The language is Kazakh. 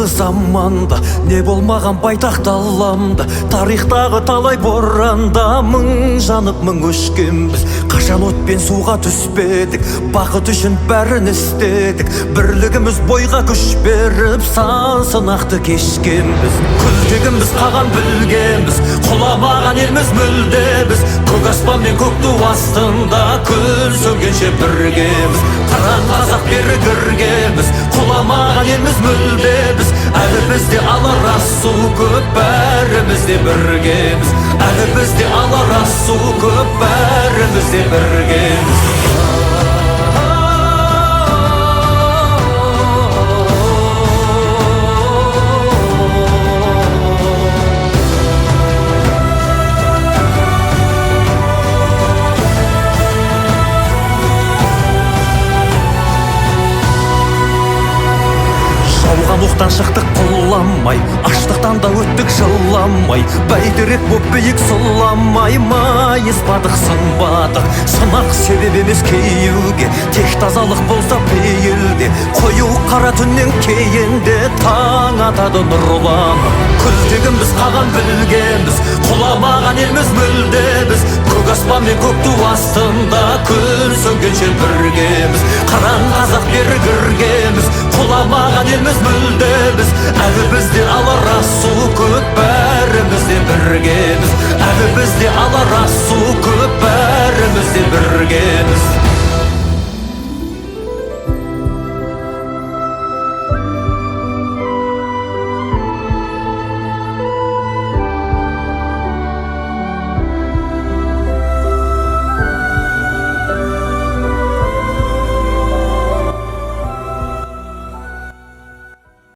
жылғы заманда не болмаған байтақ даламда, тарихтағы талай боранда мың жанып мың өшкенбіз. Қашан отпен суға түспедік, бақыт үшін бәрін істедік. Бірлігіміз бойға күш беріп сан сынақты кешкенбіз. Күлтегіміз қаған білгенбіз, құламаған елміз мүлде біз. Көк аспан мен көк ту астында күн сөнгенше біргеміз. Қыран қазақ бері кіргенбіз, құламаған елміз мүлде біз. Әлі бізде алар асу көп, бәрімізде біргеміз. Әлі бізде алар асу көп, бәрімізде біргеміз. Жауған оқтан шықтық құламай, аштықтан да өттік жыламай. Бәйтерек боп биік сұламай, майыспадық сынбадық. Сынақ себеп емес кейеуге, тек тазалық болса пейілде. Қою қара түннен кейінде таң атады нұрланып. Күлтегіміз қаған білгенбіз, құламаған елміз мүлде біз. Көк аспан мен көк ту астында күн сөнгенше біргеміз. Қыран қазақ бері кіргеміз, құламаған елміз мүлде біз. Әлі бізде